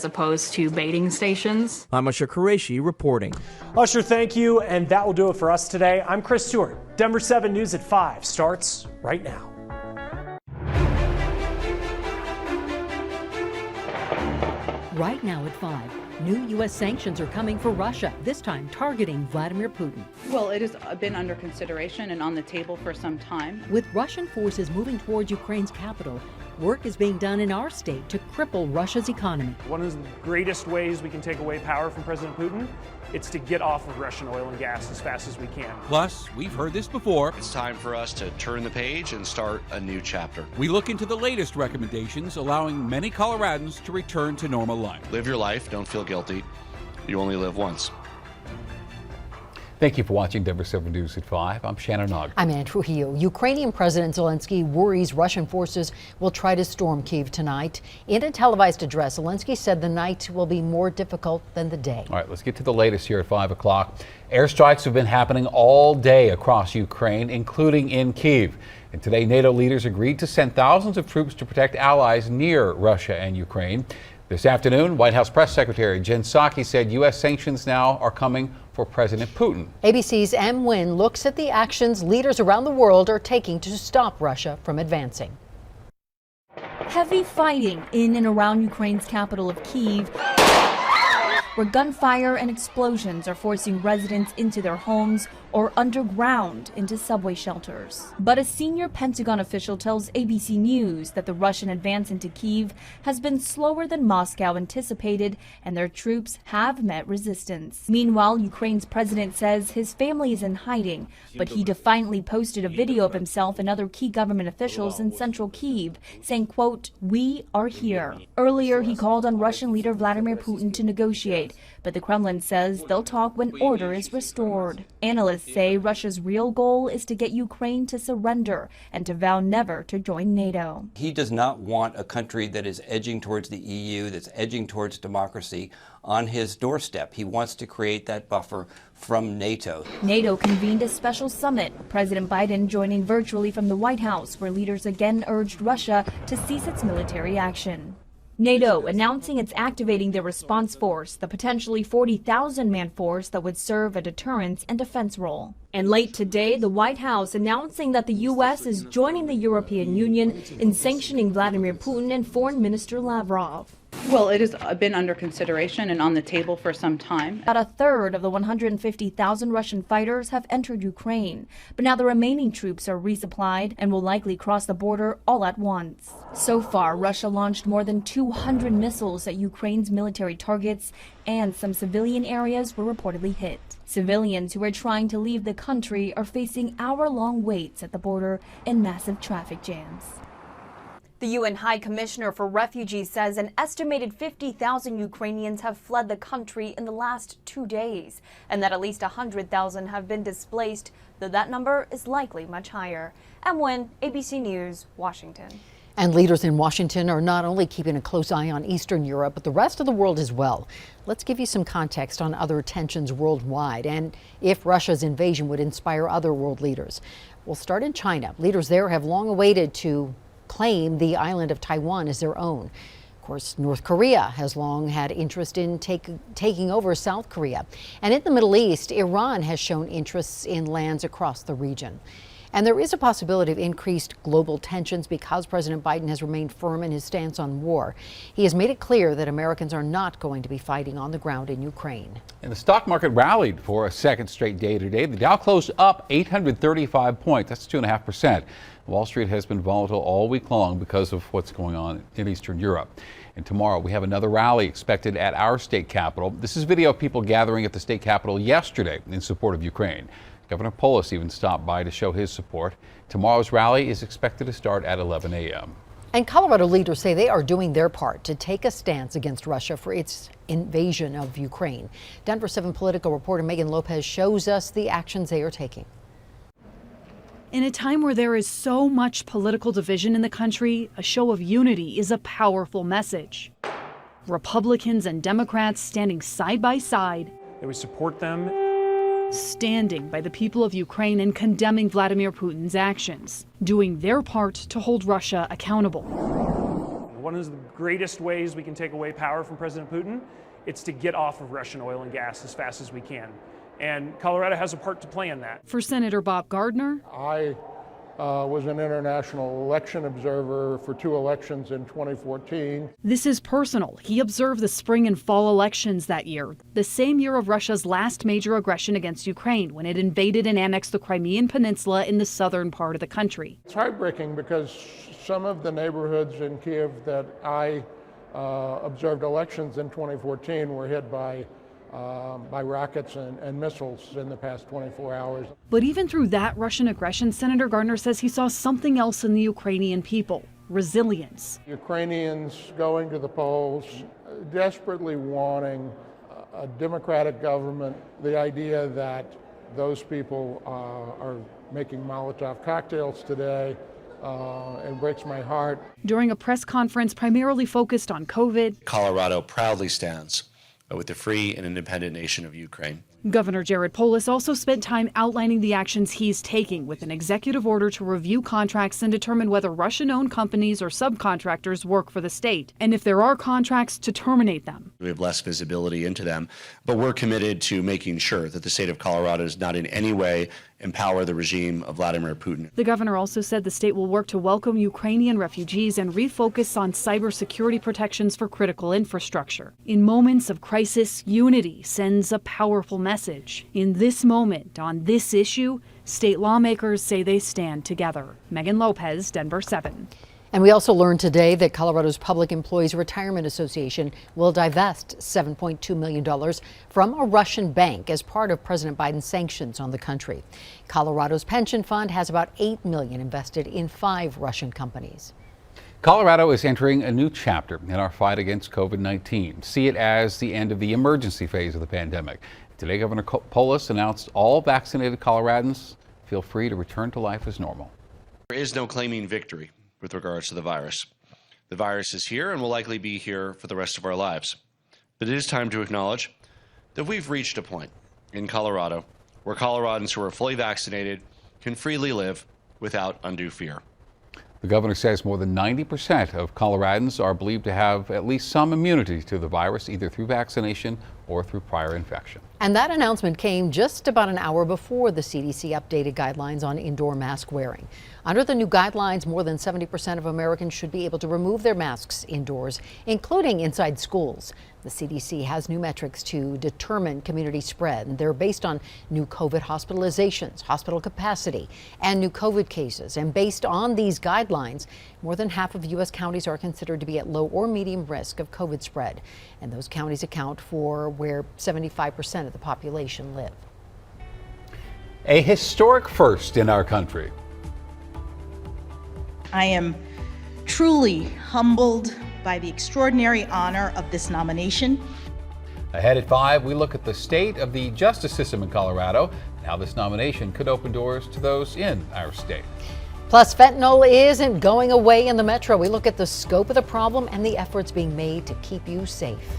as opposed to baiting stations. I'm Usher Qureshi reporting. Usher, thank you, and that will do it for us today. I'm Chris Stewart. Denver 7 News at 5 starts right now. Right now at 5, new U.S. sanctions are coming for Russia, this time targeting Vladimir Putin. Well, it has been under consideration and on the table for some time. With Russian forces moving towards Ukraine's capital, work is being done in our state to cripple Russia's economy. One of the greatest ways we can take away power from President Putin, it's to get off of Russian oil and gas as fast as we can. Plus, we've heard this before. It's time for us to turn the page and start a new chapter. We look into the latest recommendations allowing many Coloradans to return to normal life. Live your life, don't feel guilty. You only live once. Thank you for watching Denver 7 News at 5. I'm Shannon Ogg. I'm Ann Trujillo. Ukrainian President Zelensky worries Russian forces will try to storm Kyiv tonight. In a televised address, Zelensky said the night will be more difficult than the day. All right, let's get to the latest here at 5 o'clock. Airstrikes have been happening all day across Ukraine, including in Kyiv. And today, NATO leaders agreed to send thousands of troops to protect allies near Russia and Ukraine. This afternoon, White House Press Secretary Jen Psaki said U.S. sanctions now are coming for President Putin. ABC's Em Nguyen looks at the actions leaders around the world are taking to stop Russia from advancing. Heavy fighting in and around Ukraine's capital of Kyiv, where gunfire and explosions are forcing residents into their homes or underground into subway shelters. But a senior Pentagon official tells ABC News that the Russian advance into Kyiv has been slower than Moscow anticipated, and their troops have met resistance. Meanwhile, Ukraine's president says his family is in hiding, but he defiantly posted a video of himself and other key government officials in central Kyiv, saying, quote, "We are here." Earlier, he called on Russian leader Vladimir Putin to negotiate, but the Kremlin says they'll talk when order is restored. Analysts say Russia's real goal is to get Ukraine to surrender and to vow never to join NATO. He does not want a country that is edging towards the EU, that's edging towards democracy on his doorstep. He wants to create that buffer from NATO. NATO convened a special summit, President Biden joining virtually from the White House, where leaders again urged Russia to cease its military action. NATO announcing it's activating their response force, the potentially 40,000-man force that would serve a deterrence and defense role. And late today, the White House announcing that the U.S. is joining the European Union in sanctioning Vladimir Putin and Foreign Minister Lavrov. Well, it has been under consideration and on the table for some time. About a third of the 150,000 Russian fighters have entered Ukraine, but now the remaining troops are resupplied and will likely cross the border all at once. So far, Russia launched more than 200 missiles at Ukraine's military targets, and some civilian areas were reportedly hit. Civilians who are trying to leave the country are facing hour-long waits at the border and massive traffic jams. The UN High Commissioner for Refugees says an estimated 50,000 Ukrainians have fled the country in the last 2 days, and that at least 100,000 have been displaced, though that number is likely much higher. Em Nguyen, ABC News, Washington. And leaders in Washington are not only keeping a close eye on Eastern Europe, but the rest of the world as well. Let's give you some context on other tensions worldwide and if Russia's invasion would inspire other world leaders. We'll start in China. Leaders there have long awaited to claim the island of Taiwan as their own. Of course, North Korea has long had interest in taking over South Korea. And in the Middle East, Iran has shown interests in lands across the region. And there is a possibility of increased global tensions because President Biden has remained firm in his stance on war. He has made it clear that Americans are not going to be fighting on the ground in Ukraine. And the stock market rallied for a second straight day today. The Dow closed up 835 points. That's 2.5%. Wall Street has been volatile all week long because of what's going on in Eastern Europe. And tomorrow we have another rally expected at our state capitol. This is video of people gathering at the state capitol yesterday in support of Ukraine. Governor Polis even stopped by to show his support. Tomorrow's rally is expected to start at 11 a.m. And Colorado leaders say they are doing their part to take a stance against Russia for its invasion of Ukraine. Denver 7 political reporter Megan Lopez shows us the actions they are taking. In a time where there is so much political division in the country, a show of unity is a powerful message. Republicans and Democrats standing side by side. That we support them. Standing by the people of Ukraine and condemning Vladimir Putin's actions, doing their part to hold Russia accountable. One of the greatest ways we can take away power from President Putin, it's to get off of Russian oil and gas as fast as we can. And Colorado has a part to play in that. For Senator Bob Gardner, I was an international election observer for 2 elections in 2014. this is personal. He observed the spring and fall elections that year, the same year of Russia's last major aggression against Ukraine when it invaded and annexed the Crimean Peninsula in the southern part of the country. It's heartbreaking because some of the neighborhoods in Kiev that I observed elections in 2014 were hit by rockets and missiles in the past 24 hours. But even through that Russian aggression, Senator Gardner says he saw something else in the Ukrainian people: resilience. Ukrainians going to the polls, desperately wanting a democratic government. The idea that those people are making Molotov cocktails today, it breaks my heart. During a press conference primarily focused on COVID, Colorado proudly stands with the free and independent nation of Ukraine. Governor Jared Polis also spent time outlining the actions he's taking with an executive order to review contracts and determine whether Russian-owned companies or subcontractors work for the state, and if there are contracts, to terminate them. We have less visibility into them, but we're committed to making sure that the state of Colorado does not in any way empower the regime of Vladimir Putin. The governor also said the state will work to welcome Ukrainian refugees and refocus on cybersecurity protections for critical infrastructure. In moments of crisis, unity sends a powerful message. In this moment, on this issue, state lawmakers say they stand together. Megan Lopez, Denver 7. And we also learned today that Colorado's Public Employees Retirement Association will divest $7.2 million from a Russian bank as part of President Biden's sanctions on the country. Colorado's pension fund has about $8 million invested in 5 Russian companies. Colorado is entering a new chapter in our fight against COVID-19. See it as the end of the emergency phase of the pandemic. Today, Governor Polis announced all vaccinated Coloradans feel free to return to life as normal. There is no claiming victory with regards to the virus. The virus is here and will likely be here for the rest of our lives. But it is time to acknowledge that we've reached a point in Colorado where Coloradans who are fully vaccinated can freely live without undue fear. The governor says more than 90% of Coloradans are believed to have at least some immunity to the virus, either through vaccination or through prior infection. And that announcement came just about an hour before the CDC updated guidelines on indoor mask wearing. Under the new guidelines, more than 70% of Americans should be able to remove their masks indoors, including inside schools. The CDC has new metrics to determine community spread, and they're based on new COVID hospitalizations, hospital capacity, and new COVID cases. And based on these guidelines, more than half of U.S. counties are considered to be at low or medium risk of COVID spread. And those counties account for where 75% of the population live. A historic first in our country. I am truly humbled by the extraordinary honor of this nomination. Ahead at 5, we look at the state of the justice system in Colorado and how this nomination could open doors to those in our state. Plus, fentanyl isn't going away in the metro. We look at the scope of the problem and the efforts being made to keep you safe.